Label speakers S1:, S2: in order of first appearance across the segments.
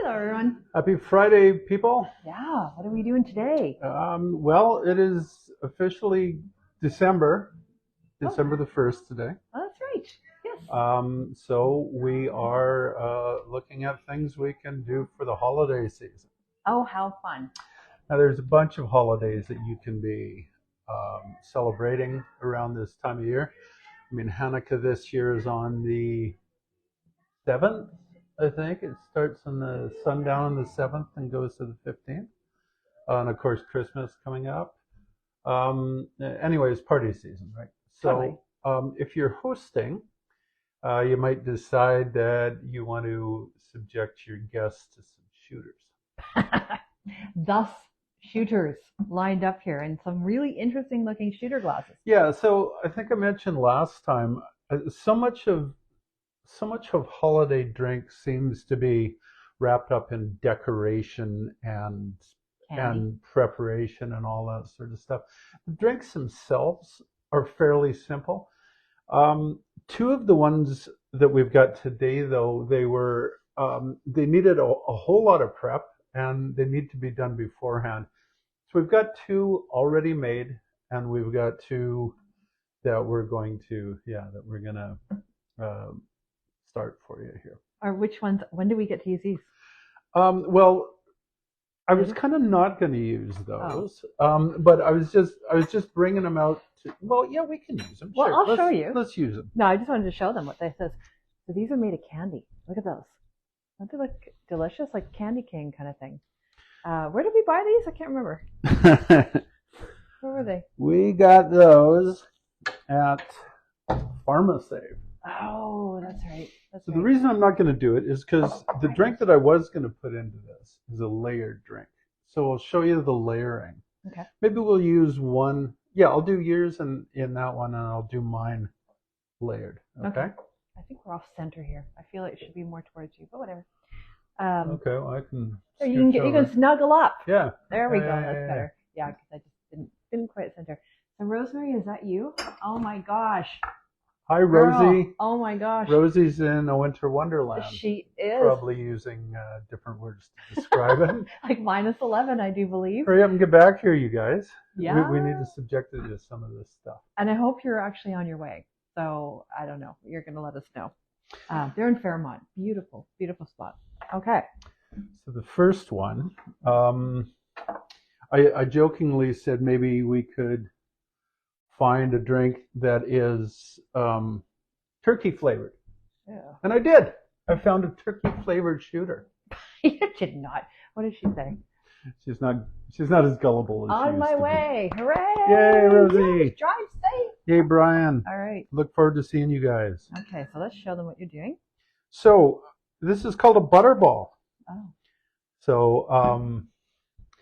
S1: Hello, everyone.
S2: Happy Friday, people.
S1: Yeah, what are we doing today?
S2: Well, it is officially December,
S1: Oh,
S2: December the 1st today.
S1: that's right. Yes.
S2: So we are looking at things we can do for the holiday season.
S1: Oh, how fun.
S2: Now, there's a bunch of holidays that you can be celebrating around this time of year. I mean, Hanukkah this year is on the 7th, I think. It starts on the sundown on the 7th and goes to the 15th. And of course, Christmas coming up. Anyways, party season, right?
S1: Totally.
S2: So if you're hosting, you might decide that you want to subject your guests to some shooters.
S1: Thus, shooters lined up here and some really interesting looking shooter glasses.
S2: Yeah, so I think I mentioned last time, so much of holiday drink seems to be wrapped up in decoration and
S1: Candy.
S2: preparation and all that sort of stuff. The drinks themselves are fairly simple. Two of the ones that we've got today, though, they needed a whole lot of prep and they need to be done beforehand. So we've got two already made, and we've got two that we're gonna uh, start for you here.
S1: Or which ones? When do we get to use these?
S2: Well, I was
S1: Later?
S2: kind of not going to use those, but I was just bringing them out. Well, yeah, we can use them.
S1: Well,
S2: Sure,
S1: I'll show you.
S2: Let's use them.
S1: No, I just wanted to show them what they says. So these are made of candy. Look at those. Don't they look delicious? Like candy cane kind of thing. Where did we buy these? I can't remember. Where were they?
S2: We got those at PharmaSave.
S1: Oh, that's right. That's
S2: So
S1: right.
S2: the reason I'm not going to do it is because the drink that I was going to put into this is a layered drink. So I'll show you the layering.
S1: Okay.
S2: Maybe we'll use one. Yeah, I'll do yours in that one, and I'll do mine layered. Okay.
S1: I think we're off center here. I feel like it should be more towards you, but whatever.
S2: Okay. Well, I can.
S1: So you can snuggle up.
S2: Yeah.
S1: There we go.
S2: Yeah,
S1: That's better. Yeah, because I just didn't quite center. So Rosemary, is that you? Oh my gosh.
S2: Hi,
S1: Girl.
S2: Rosie.
S1: Oh my gosh.
S2: Rosie's in a winter wonderland.
S1: She is.
S2: Probably using different words to describe it.
S1: Like -11, I do believe.
S2: Hurry up and get back here, you guys.
S1: Yeah.
S2: We need to subject it to some of this stuff.
S1: And I hope you're actually on your way. So I don't know. You're going to let us know. They're in Fairmont. Beautiful, beautiful spot. Okay.
S2: So the first one, I jokingly said maybe we could find a drink that is turkey flavored.
S1: Yeah.
S2: And I did. I found a turkey flavored shooter.
S1: You did not. What did she say?
S2: She's not as gullible as she
S1: On
S2: used
S1: my
S2: to be.
S1: way. Hooray.
S2: Yay, Rosie.
S1: Yes, drive safe.
S2: Yay, Brian.
S1: All right.
S2: Look forward to seeing you guys.
S1: Okay, so let's show them what you're doing.
S2: So this is called a butterball.
S1: Oh,
S2: So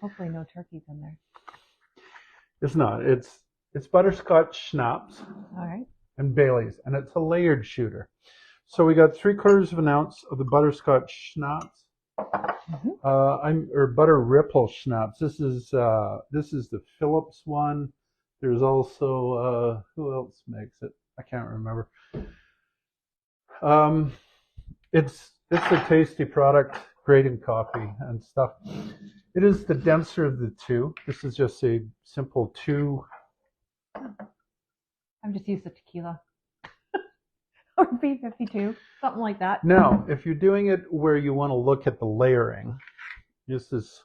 S1: hopefully no turkeys in there.
S2: it's not. It's butterscotch schnapps
S1: All right.
S2: and Bailey's, and it's a layered shooter. So we got 3/4 of an ounce of the butterscotch schnapps. Or butter ripple schnapps. This is the Phillips one. There's also who else makes it? I can't remember. It's a tasty product, great in coffee and stuff. It is the denser of the two. This is just a simple 2.
S1: I'm just used to tequila. Or B52, something like that.
S2: Now, if you're doing it where you want to look at the layering, this is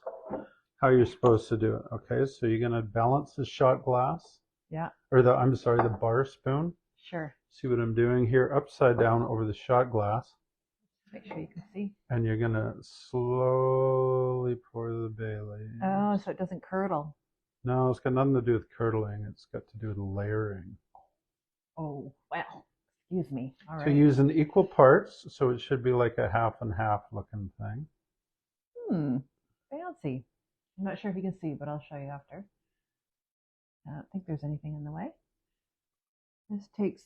S2: how you're supposed to do it. Okay, so you're going to balance the shot glass.
S1: Yeah.
S2: Or the bar spoon.
S1: Sure.
S2: See what I'm doing here? Upside down over the shot glass.
S1: Make sure you can see.
S2: And you're going to slowly pour the Bailey.
S1: Oh, so it doesn't curdle.
S2: No, it's got nothing to do with curdling. It's got to do with layering.
S1: Oh, well. Excuse me. All right.
S2: So using equal parts, so it should be like a half and half looking thing.
S1: Fancy. I'm not sure if you can see, but I'll show you after. I don't think there's anything in the way. This takes,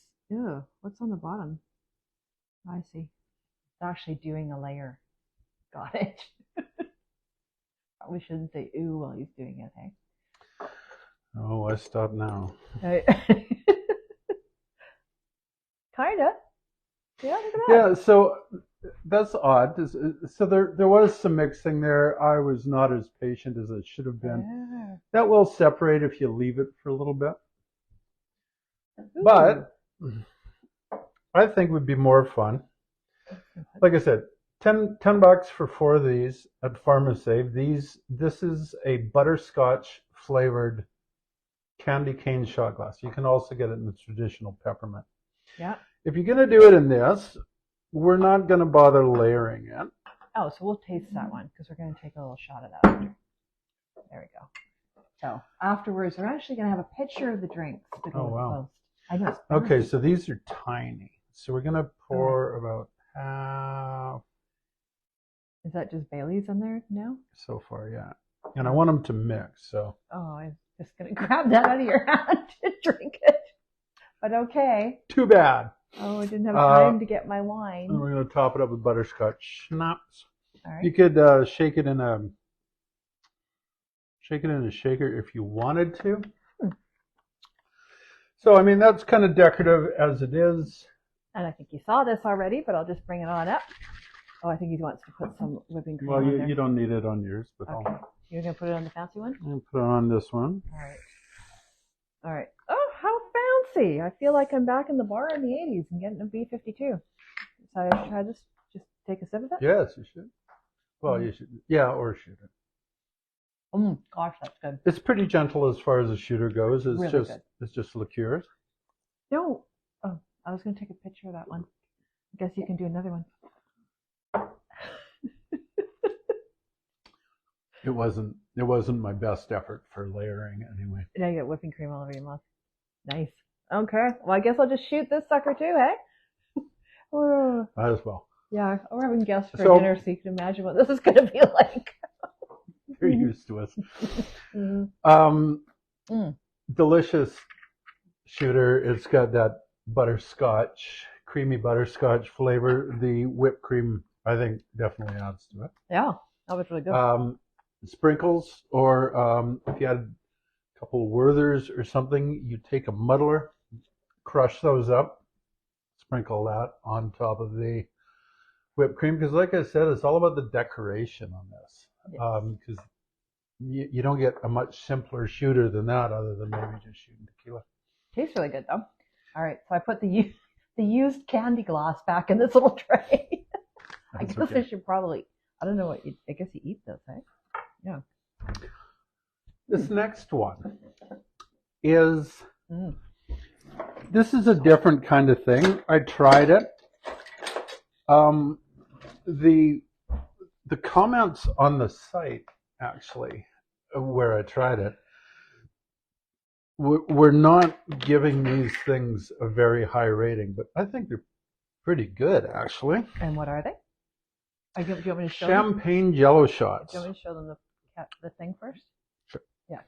S1: what's on the bottom? I see. It's actually doing a layer. Got it. Probably shouldn't say ooh while he's doing it, hey?
S2: Oh, I stop now.
S1: Kinda. Yeah, look at that.
S2: Yeah, so That's odd. So there was some mixing there. I was not as patient as I should have been.
S1: Yeah.
S2: That will separate if you leave it for a little bit.
S1: Ooh.
S2: But I think would be more fun. Like I said, 10 bucks for 4 of these at Pharmasave. This is a butterscotch flavored candy cane shot glass. You can also get it in the traditional peppermint.
S1: Yeah.
S2: If you're going to do it in this, we're not going to bother layering it.
S1: Oh, so we'll taste that one because we're going to take a little shot of that after. There we go. So afterwards, we're actually going to have a picture of the drinks to go with the post. I know.
S2: Okay, so these are tiny. So we're going to pour about half.
S1: Is that just Bailey's in there now?
S2: So far, yeah. And I want them to mix, so.
S1: Oh, I'm just going to grab that out of your hand and drink it. But okay.
S2: Too bad.
S1: Oh, I didn't have time to get my wine.
S2: And we're going to top it up with butterscotch schnapps.
S1: All right.
S2: You could shake it in a shaker if you wanted to. So, I mean, that's kind of decorative as it is.
S1: And I think you saw this already, but I'll just bring it on up. Oh, I think he wants to put some whipping cream on there.
S2: You don't need it on yours, but
S1: okay. You're going to put it on the fancy one?
S2: I'll put it on this one.
S1: All right. All right. Oh, how fancy. I feel like I'm back in the bar in the 80s and getting a B-52. So I should try this? Just take a sip of it?
S2: Yes, you should. Well, you should. Yeah, or shoot it.
S1: Gosh, that's good.
S2: It's pretty gentle as far as a shooter goes. It's
S1: really good.
S2: It's just liqueurs.
S1: No. Oh, I was going to take a picture of that one. I guess you can do another one.
S2: It wasn't my best effort for layering anyway.
S1: Now you got whipping cream all over your mouth. Nice. Okay. Well, I guess I'll just shoot this sucker too, hey?
S2: Might as well.
S1: Yeah, we're having guests for dinner, so you can imagine what this is going to be like.
S2: You're used to us. Delicious shooter. It's got that butterscotch, creamy butterscotch flavor. The whipped cream, I think, definitely adds to it.
S1: Yeah, that was really good.
S2: Sprinkles, or if you had a couple of Werthers or something, you take a muddler, crush those up, sprinkle that on top of the whipped cream. Because like I said, it's all about the decoration on this. Because you don't get a much simpler shooter than that, other than maybe just shooting tequila.
S1: Tastes really good though. All right, so I put the used candy glass back in this little tray. I guess I should probably. I don't know what I guess you eat this, eh? Yeah.
S2: This next one is. This is a different kind of thing. I tried it. The comments on the site, actually, where I tried it, were not giving these things a very high rating, but I think they're pretty good, actually.
S1: And what are they? Do you want me to show
S2: Champagne Jello shots.
S1: Do you want me to show them the thing first?
S2: Sure.
S1: Yeah,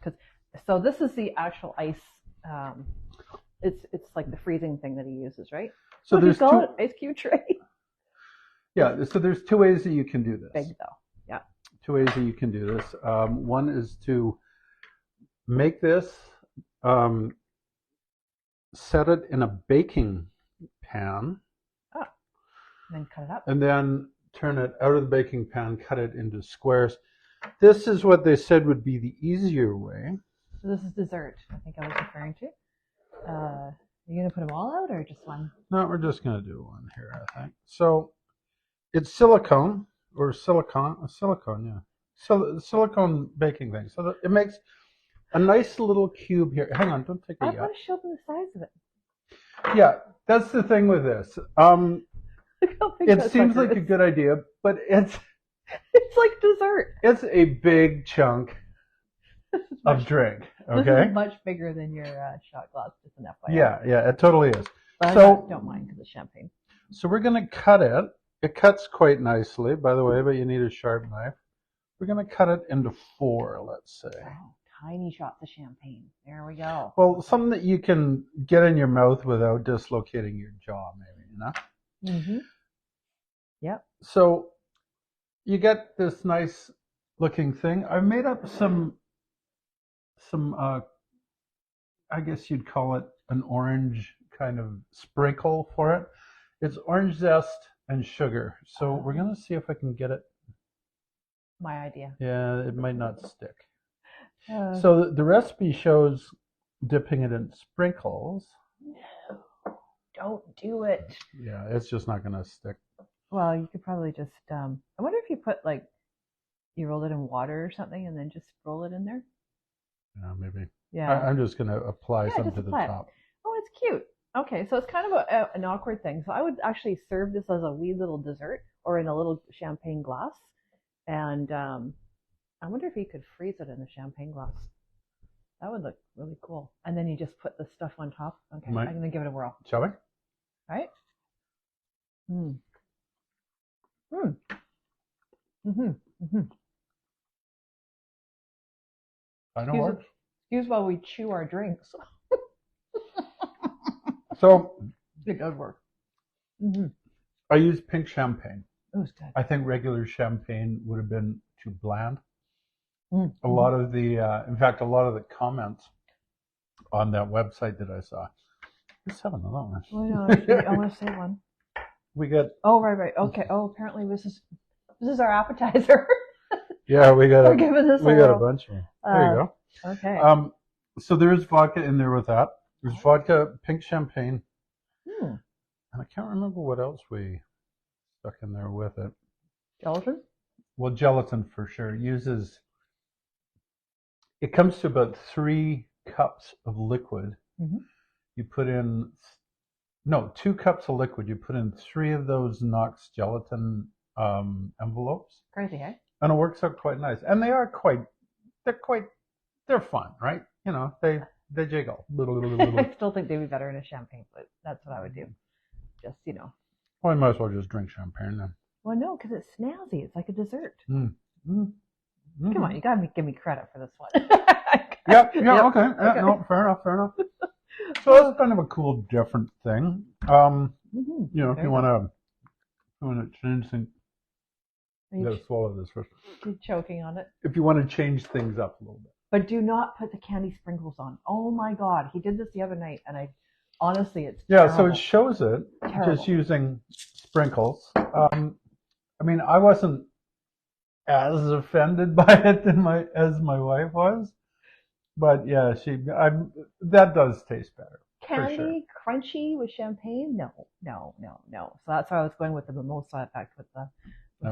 S1: so this is the actual ice. It's like the freezing thing that he uses, right?
S2: So there's two
S1: ice cube tray.
S2: Yeah, so there's two ways that you can do this.
S1: Big though, yeah.
S2: Two ways that you can do this. One is to make this, set it in a baking pan.
S1: Oh, and then cut it up.
S2: And then turn it out of the baking pan, cut it into squares. This is what they said would be the easier way.
S1: So this is dessert, I think I was referring to. Are you going to put them all out or just one?
S2: No, we're just going to do one here, I think. So it's silicone, yeah. So silicone baking thing. So that it makes a nice little cube here. Hang on, don't take it yet.
S1: I want to show them the size of it.
S2: Yeah, that's the thing with this. It seems like a good idea, but it's
S1: like dessert.
S2: It's a big chunk of drink. Okay,
S1: this is much bigger than your shot glass. Just an FYI.
S2: Yeah, it totally is.
S1: But
S2: so
S1: I don't mind because it's champagne.
S2: So we're gonna cut it. It cuts quite nicely, by the way, but you need a sharp knife. We're gonna cut it into 4, let's say.
S1: Oh, tiny shots of champagne. There we go.
S2: Well, something that you can get in your mouth without dislocating your jaw, maybe, you know?
S1: Mm-hmm. Yep.
S2: So you get this nice looking thing. I've made up some I guess you'd call it an orange kind of sprinkle for it. It's orange zest and sugar. So we're going to see if I can get it.
S1: My idea.
S2: Yeah, it might not stick.
S1: Uh,
S2: So the recipe shows dipping it in sprinkles.
S1: don't do it.
S2: Yeah, it's just not going to stick.
S1: Well, you could probably just. I wonder if you put like you rolled it in water or something, and then just roll it in there.
S2: Yeah, maybe.
S1: Yeah.
S2: I'm just going to apply
S1: Yeah,
S2: some
S1: just
S2: to the
S1: apply it.
S2: top.
S1: Oh, it's cute. Okay, so it's kind of an awkward thing. So I would actually serve this as a wee little dessert or in a little champagne glass. And I wonder if you could freeze it in a champagne glass. That would look really cool. And then you just put the stuff on top. Okay,
S2: Might.
S1: I'm going to give it a whirl.
S2: Shall we?
S1: All right? Mm. Mm. Mm-hmm. Mm-hmm.
S2: I know what.
S1: Excuse while we chew our drinks.
S2: So
S1: It does work. Mm-hmm.
S2: I used pink champagne.
S1: It was good.
S2: I think regular champagne would have been too bland.
S1: Mm-hmm.
S2: A lot of the, in fact, a lot of the comments on that website that I saw. Let's have another one.
S1: Oh, no, I want to say one.
S2: We got.
S1: Oh, right. Okay. Oh, apparently this is our appetizer.
S2: Yeah, we got
S1: We're giving this
S2: we
S1: a
S2: got a
S1: whirl.
S2: bunch of them. There you go.
S1: Okay.
S2: So there's vodka in there with that. There's vodka, pink champagne,
S1: Hmm.
S2: and I can't remember what else we stuck in there with it.
S1: Gelatin?
S2: Well, gelatin for sure. It comes to about 3 cups of liquid.
S1: Mm-hmm.
S2: You put in, 2 cups of liquid. You put in 3 of those Knox gelatin envelopes,
S1: Crazy, eh?
S2: and it works out quite nice. And they're fun, right? You know, they jiggle.
S1: I still think they'd be better in a champagne flute. That's what I would do. Just,
S2: Well, I might as well just drink champagne then.
S1: Well, no, because it's snazzy. It's like a dessert.
S2: Mm-hmm.
S1: Come on, you gotta give me credit for this one.
S2: Yeah,
S1: Yep.
S2: okay. Yeah,
S1: Okay.
S2: no, fair enough. So that's kind of a cool, different thing.
S1: Mhm.
S2: If you
S1: Very
S2: want to change things,
S1: Are
S2: you
S1: you,
S2: got to swallow this first.
S1: you choking on it?
S2: If you want to change things up a little bit.
S1: But do not put the candy sprinkles on. Oh my God, he did this the other night, and honestly, it's
S2: Yeah,
S1: terrible.
S2: so it shows it
S1: Terrible.
S2: just using sprinkles. I mean, I wasn't as offended by it as my wife was, but yeah, that does taste better.
S1: Candy crunchy with champagne? No. So that's why I was going with the mimosa effect with the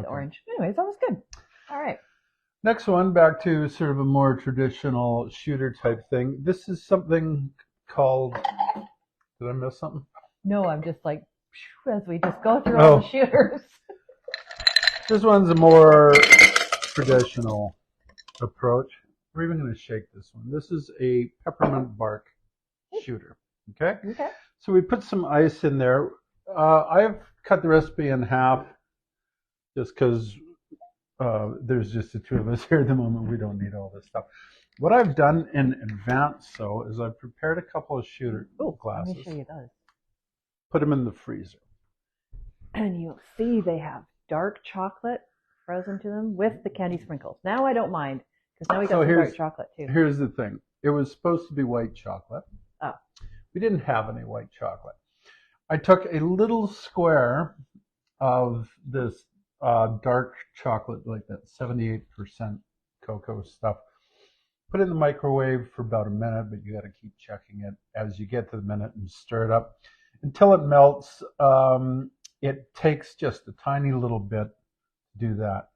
S1: orange. Anyways, that was good. All right.
S2: Next one, back to sort of a more traditional shooter type thing. This is something called. Did I miss something?
S1: No, I'm just like as we just go through all the shooters.
S2: This one's a more traditional approach. We're even going to shake this one. This is a peppermint bark shooter. Okay?
S1: Okay.
S2: So we put some ice in there. I've cut the recipe in half just because there's just the 2 of us here at the moment. We don't need all this stuff. What I've done in advance, though, is I've prepared a couple of shooter glasses.
S1: Let me show you those.
S2: Put them in the freezer.
S1: And you'll see they have dark chocolate frozen to them with the candy sprinkles. Now I don't mind because now we got some dark chocolate too.
S2: Here's the thing. It was supposed to be white chocolate.
S1: Oh.
S2: We didn't have any white chocolate. I took a little square of this dark chocolate, like that 78% cocoa stuff. Put it in the microwave for about a minute, but you got to keep checking it as you get to the minute and stir it up until it melts. It takes just a tiny little bit to do that.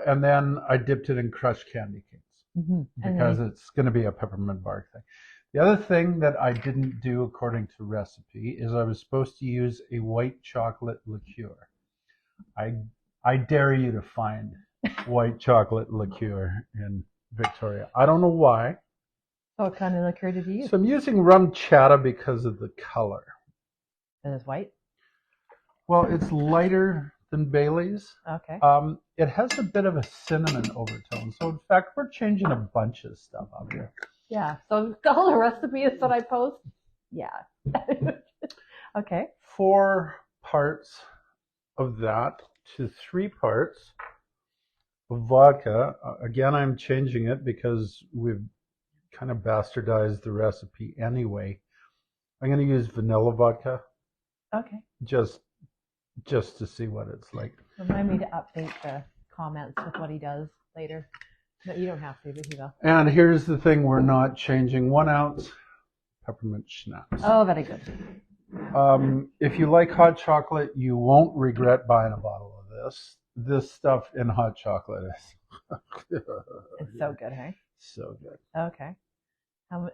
S2: And then I dipped it in crushed candy canes because it's going to be a peppermint bark thing. The other thing that I didn't do according to recipe is I was supposed to use a white chocolate liqueur. I dare you to find white chocolate liqueur in Victoria. I don't know why.
S1: What kind of liqueur did you use?
S2: So I'm using rum chata because of the color.
S1: And it's white?
S2: Well, it's lighter than Bailey's.
S1: Okay.
S2: It has a bit of a cinnamon overtone. So in fact, we're changing a bunch of stuff up here.
S1: Yeah. So all the recipes that I post? Yeah. Okay.
S2: 4 parts of that to 3 parts of vodka. Again, I'm changing it because we've kind of bastardized the recipe anyway. I'm going to use vanilla vodka.
S1: Okay.
S2: Just just to see what it's like.
S1: Remind me to update the comments with what he does later. No, you don't have to, but he will.
S2: And here's the thing, we're not changing 1 ounce peppermint schnapps.
S1: Oh, very good.
S2: If you like hot chocolate, you won't regret buying a bottle of this. This stuff in hot chocolate is
S1: It's so good, hey?
S2: so good.
S1: Okay.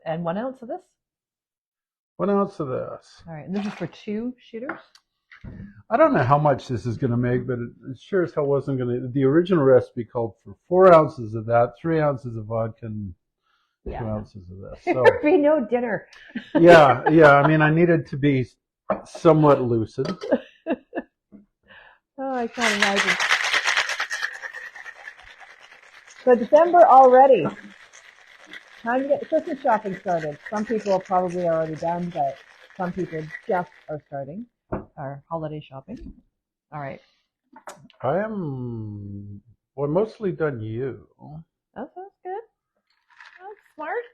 S1: And 1 ounce of this?
S2: 1 ounce of this.
S1: All right. And this is for 2 shooters?
S2: I don't know how much this is going to make, but it sure as hell wasn't going to. The original recipe called for 4 ounces of that, 3 ounces of vodka, and 2 ounces of this. So,
S1: There'd be no dinner.
S2: yeah. I mean, I needed to be somewhat lucid.
S1: Oh, I can't imagine. So December already. Time to get the Christmas shopping started. Some people are probably already done, but some people just are starting our holiday shopping. All right.
S2: I'm mostly done you.
S1: That sounds good. That's smart.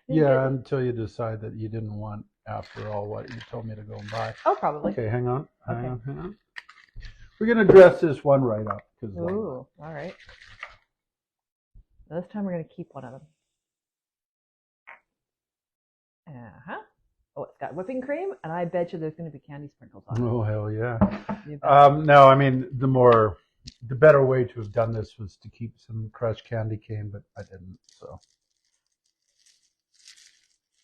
S2: Yeah, until you decide that you didn't want, after all, what you told me to go and buy.
S1: Oh, probably.
S2: Okay, hang on. We're going to dress this one right up.
S1: Ooh, all right. This time we're going to keep one of them. Uh-huh. Oh, it's got whipping cream, and I bet you there's going to be candy sprinkles on it.
S2: Oh, hell yeah.
S1: You bet.
S2: No, I mean, the better way to have done this was to keep some crushed candy cane, but I didn't, so.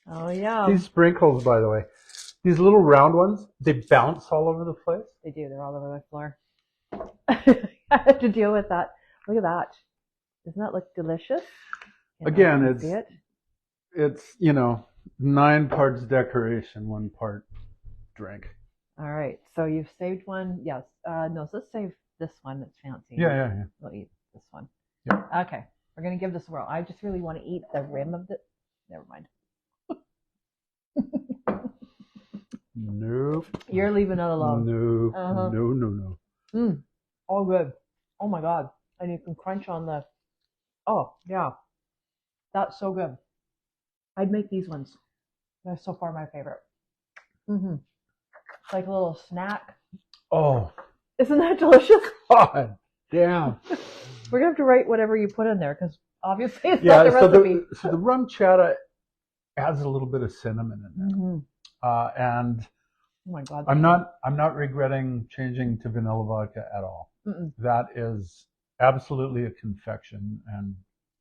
S1: Oh, yeah.
S2: These sprinkles, by the way, these little round ones, they bounce all over the place.
S1: They do. They're all over my floor. I have to deal with that. Look at that. Doesn't that look delicious?
S2: Again,
S1: it's
S2: 9 parts decoration, 1 part drink.
S1: all right. So you've saved one. Yes. No. So let's save this one. That's fancy.
S2: Yeah.
S1: We'll eat this one.
S2: Yeah.
S1: Okay. We're gonna give this a whirl. I just really want to eat the rim of it. Never mind.
S2: Nope.
S1: You're leaving it alone.
S2: No.
S1: Uh-huh.
S2: No.
S1: All good. Oh my god. And you can crunch on the. Oh yeah. That's so good. I'd make these ones. They're so far my favorite. It's like a little snack.
S2: Oh.
S1: Isn't that delicious?
S2: God damn.
S1: We're gonna have to write whatever you put in there because obviously it's not the recipe.
S2: So the rum chata adds a little bit of cinnamon in there, and
S1: oh my god,
S2: I'm not regretting changing to vanilla vodka at all. That is absolutely a confection and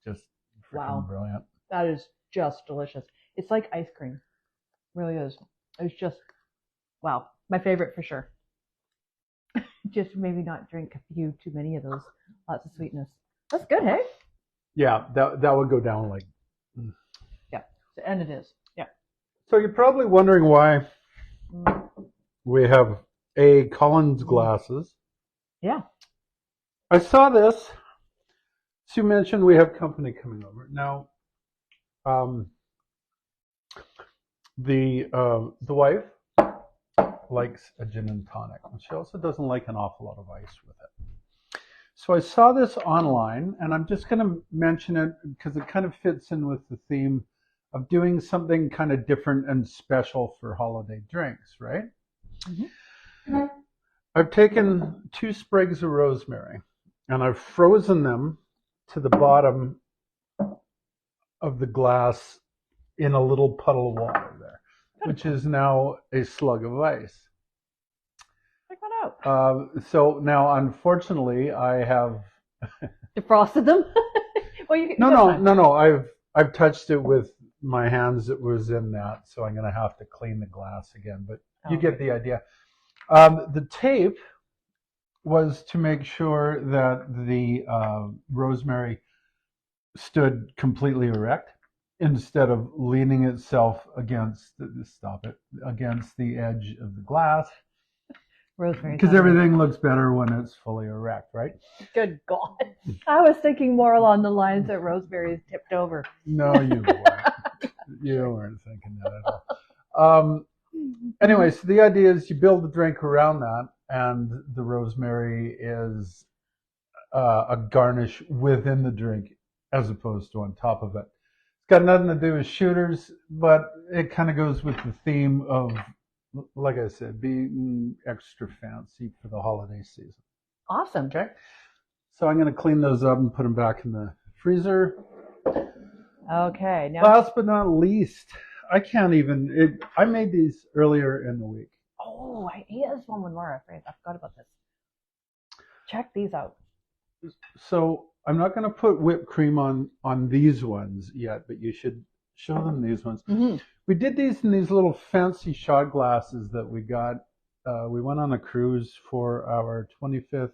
S2: just freaking brilliant.
S1: That is just delicious. It's like ice cream. It really is. It's just wow, my favorite for sure. Just maybe not drink a few too many of those. Lots of sweetness. That's good, hey?
S2: Yeah, that would go down like.
S1: Yeah, and it is. Yeah.
S2: So you're probably wondering why we have Collins glasses.
S1: Yeah.
S2: I saw this. As you mentioned, we have company coming over now. The wife likes a gin and tonic, and she also doesn't like an awful lot of ice with it. So I saw this online, and I'm just going to mention it because it kind of fits in with the theme of doing something kind of different and special for holiday drinks, right? I've taken 2 sprigs of rosemary, and I've frozen them to the bottom of the glass in a little puddle of water there, which is now a slug of ice.
S1: Check that out.
S2: So now, unfortunately, I have
S1: defrosted them. Well,
S2: No. I've touched it with my hands. It was in that, so I'm going to have to clean the glass again. But you get the idea. The tape was to make sure that the rosemary stood completely erect instead of leaning itself against the edge of the glass.
S1: Rosemary.
S2: Because everything looks better when it's fully erect, right?
S1: Good God. I was thinking more along the lines that rosemary is tipped over.
S2: No, you weren't. You weren't thinking that at all. Anyway, so the idea is you build the drink around that, and the rosemary is a garnish within the drink as opposed to on top of it. It's got nothing to do with shooters, but it kind of goes with the theme of like I said, be extra fancy for the holiday season.
S1: Awesome.
S2: Okay. So I'm going to clean those up and put them back in the freezer.
S1: Okay. Now.
S2: Last but not least, I can't even. I made these earlier in the week.
S1: Oh, I ate this one with Laura. I forgot about this. Check these out.
S2: So I'm not going to put whipped cream on these ones yet, but you should show them these ones.
S1: Mm-hmm.
S2: We did these in these little fancy shot glasses that we got. We went on a cruise for our 25th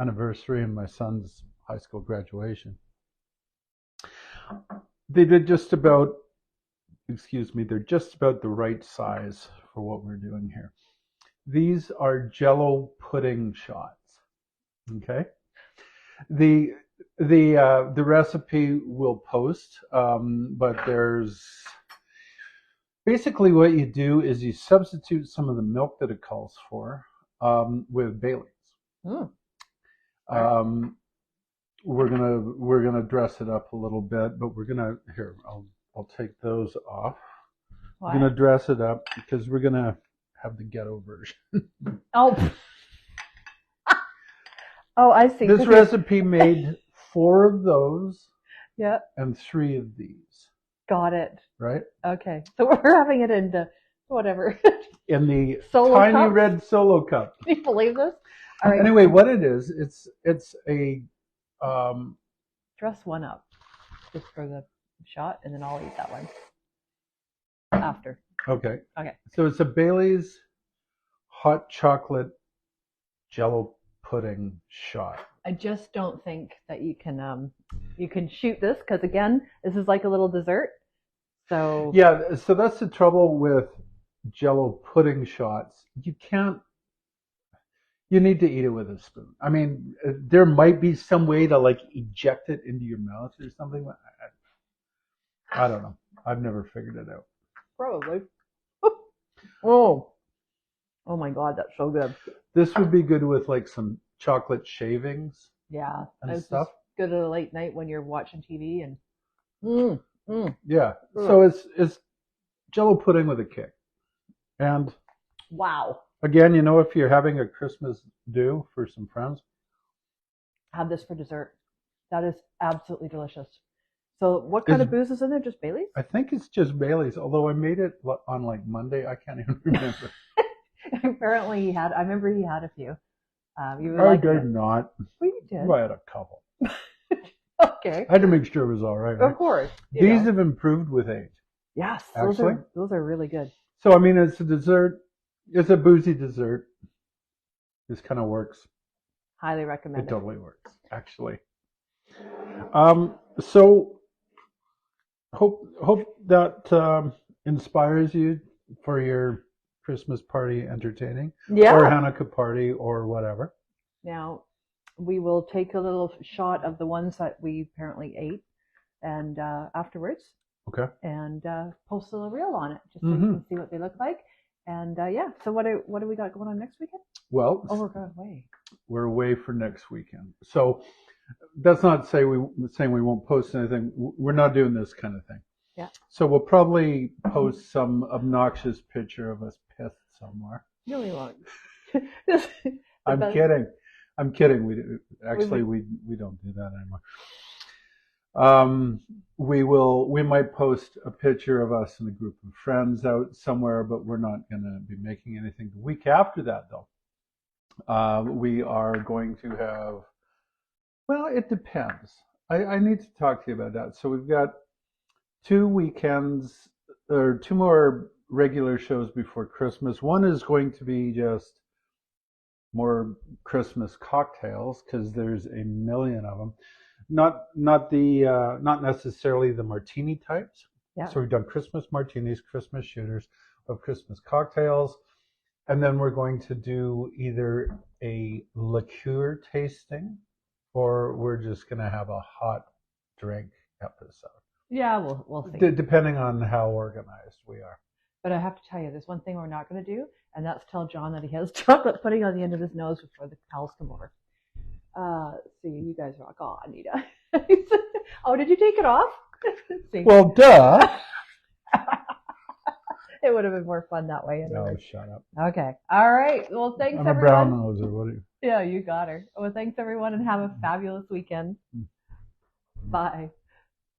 S2: anniversary and my son's high school graduation. They did just about, they're just about the right size for what we're doing here. These are Jello pudding shots. Okay. The recipe we'll post, but there's basically what you do is you substitute some of the milk that it calls for with Bailey's.
S1: Mm.
S2: We're gonna dress it up a little bit, but we're gonna I'll take those off.
S1: What?
S2: We're gonna dress it up because we're gonna have the ghetto version.
S1: Oh. Oh, I see.
S2: This recipe made 4 of those.
S1: Yeah.
S2: And 3 of these.
S1: Got it.
S2: Right?
S1: Okay. So we're having it in the whatever.
S2: In the
S1: Solo
S2: tiny
S1: cup?
S2: red solo cup.
S1: Can you believe this? All right.
S2: Anyway, what it is, it's a
S1: dress one up just for the shot, and then I'll eat that one after.
S2: Okay.
S1: Okay.
S2: So it's a Bailey's hot chocolate Jello pudding shot.
S1: I just don't think that you can shoot this because again, this is like a little dessert. So
S2: yeah, so that's the trouble with Jello pudding shots. You need to eat it with a spoon. I mean, there might be some way to like eject it into your mouth or something. I don't know. I've never figured it out.
S1: Probably. Oh my God, that's so good.
S2: This would be good with like some chocolate shavings.
S1: Yeah,
S2: and stuff.
S1: Good at a late night when you're watching TV and.
S2: Yeah. So it's Jello pudding with a kick. And
S1: wow.
S2: Again, if you're having a Christmas do for some friends,
S1: have this for dessert. That is absolutely delicious. So what kind of booze is in there? Just Bailey's?
S2: I think it's just Bailey's, although I made it on like Monday. I can't even remember.
S1: Apparently I remember he had a few. You
S2: I did not.
S1: Well, you did.
S2: I had a couple.
S1: Okay.
S2: I had to make sure it was all right.
S1: Of course.
S2: These have improved with age.
S1: Yes.
S2: Actually.
S1: Those are really good.
S2: So, I mean, it's a dessert. It's a boozy dessert. This kind of works.
S1: Highly recommend it.
S2: It totally works, actually. So, hope that inspires you for your Christmas party entertaining.
S1: Yeah.
S2: Or Hanukkah party or whatever.
S1: Now, we will take a little shot of the ones that we apparently ate and afterwards.
S2: Okay.
S1: And post a little reel on it just so you can see what they look like. And so what do we got going on next weekend?
S2: Well,
S1: we're going away.
S2: We're away for next weekend. So that's not saying we won't post anything. We're not doing this kind of thing.
S1: Yeah.
S2: So we'll probably post some obnoxious picture of us pissed somewhere.
S1: No, we won't.
S2: I'm kidding. We don't do that anymore. We might post a picture of us and a group of friends out somewhere, but we're not going to be making anything the week after that, though. We are going to have, well, it depends. I need to talk to you about that. So we've got 2 weekends or 2 more regular shows before Christmas. One is going to be just more Christmas cocktails because there's a million of them. Not necessarily the martini types.
S1: Yeah.
S2: So we've done Christmas martinis, Christmas shooters, of Christmas cocktails, and then we're going to do either a liqueur tasting, or we're just going to have a hot drink episode.
S1: Yeah, we'll see.
S2: Depending on how organized we are.
S1: But I have to tell you, there's one thing we're not going to do, and that's tell John that he has chocolate pudding on the end of his nose before the pals come over. See, you guys rock. Oh, Anita. Oh, did you take it off? See.
S2: Well, duh.
S1: It would have been more fun that way
S2: No,
S1: anyway.
S2: shut up.
S1: Okay. All right. Well, thanks
S2: I'm a
S1: everyone.
S2: brown noser. What do you?
S1: Yeah, you got her. Well, thanks everyone and have a fabulous weekend. Bye.